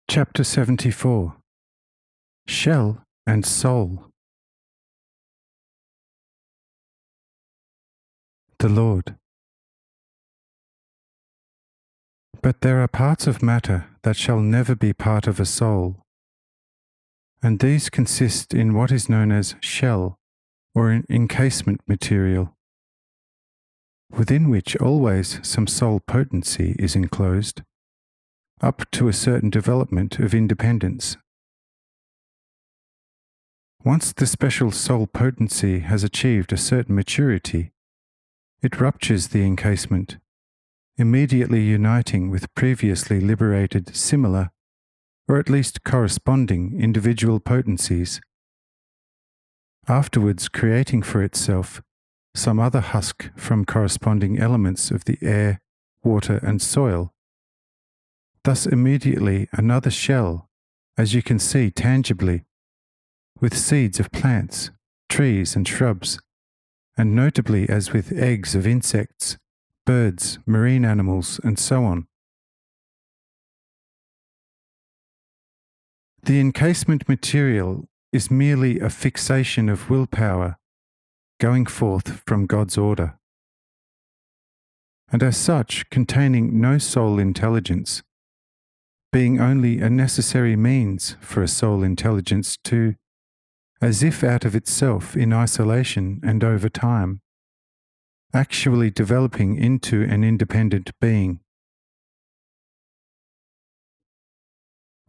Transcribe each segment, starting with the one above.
Chapter 74. Shell and Soul. The Lord. But there are parts of matter that shall never be part of a soul, and these consist in what is known as shell, or an encasement material, within which always some soul potency is enclosed, up to a certain development of independence. Once the special soul potency has achieved a certain maturity, it ruptures the encasement, immediately uniting with previously liberated similar, or at least corresponding, individual potencies, afterwards creating for itself some other husk from corresponding elements of the air, water, and soil. Thus immediately another shell, as you can see tangibly, with seeds of plants, trees and shrubs, and notably as with eggs of insects, birds, marine animals, and so on. The encasement material is merely a fixation of willpower going forth from God's order, and as such containing no soul intelligence, being only a necessary means for a soul intelligence to, as if out of itself in isolation and over time, actually developing into an independent being.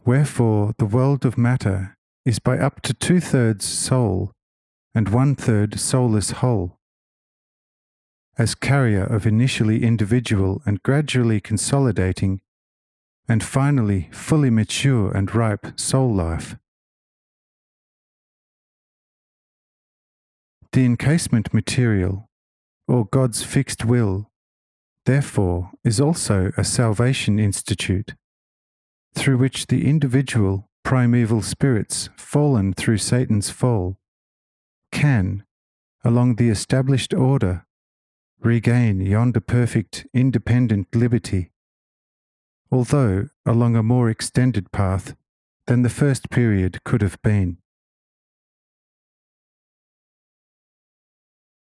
Wherefore the world of matter is by up to 2/3 soul and 1/3 soulless whole, as carrier of initially individual and gradually consolidating and finally fully mature and ripe soul life. The encasement material, or God's fixed will, therefore is also a salvation institute, through which the individual primeval spirits fallen through Satan's fall can, along the established order, regain yonder perfect independent liberty, although along a more extended path than the first period could have been.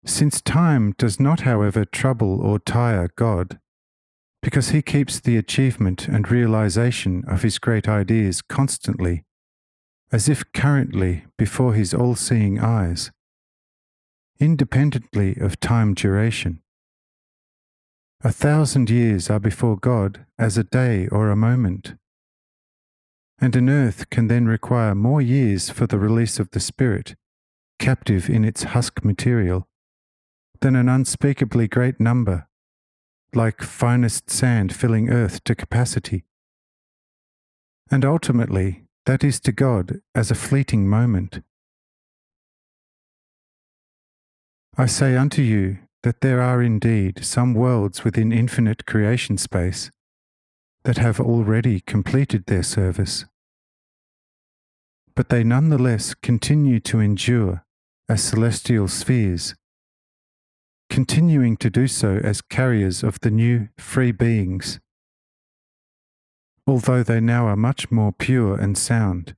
Since time does not, however, trouble or tire God, because he keeps the achievement and realization of his great ideas constantly, as if currently before his all-seeing eyes, independently of time duration. 1,000 years are before God as a day or a moment, and an earth can then require more years for the release of the spirit, captive in its husk material, than an unspeakably great number, like finest sand filling earth to capacity. And ultimately, that is to God as a fleeting moment. I say unto you that there are indeed some worlds within infinite creation space that have already completed their service, but they nonetheless continue to endure as celestial spheres, continuing to do so as carriers of the new free beings, although they now are much more pure and sound,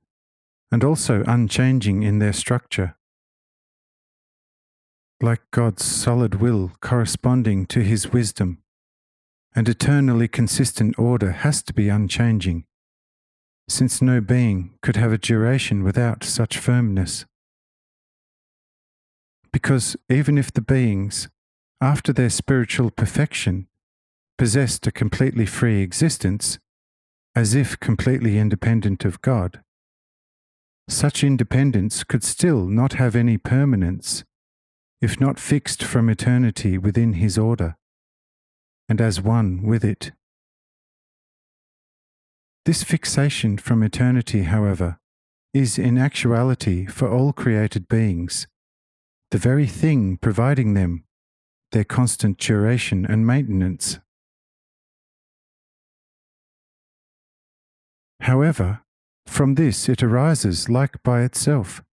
and also unchanging in their structure. Like God's solid will corresponding to his wisdom, and eternally consistent order has to be unchanging, since no being could have a duration without such firmness. Because even if the beings, after their spiritual perfection, possessed a completely free existence, as if completely independent of God, such independence could still not have any permanence, if not fixed from eternity within his order, and as one with it. This fixation from eternity, however, is in actuality for all created beings the very thing providing them their constant duration and maintenance. However, from this it arises like by itself,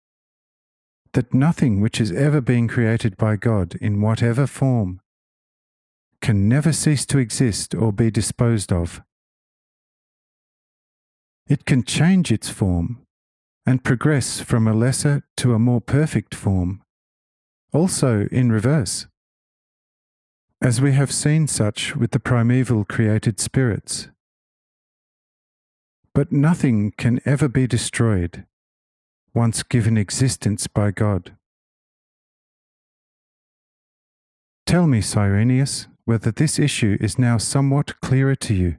that nothing which has ever been created by God in whatever form can never cease to exist or be disposed of. It can change its form and progress from a lesser to a more perfect form, also in reverse, as we have seen such with the primeval created spirits. But nothing can ever be destroyed once given existence by God. Tell me, Cyrenius, whether this issue is now somewhat clearer to you.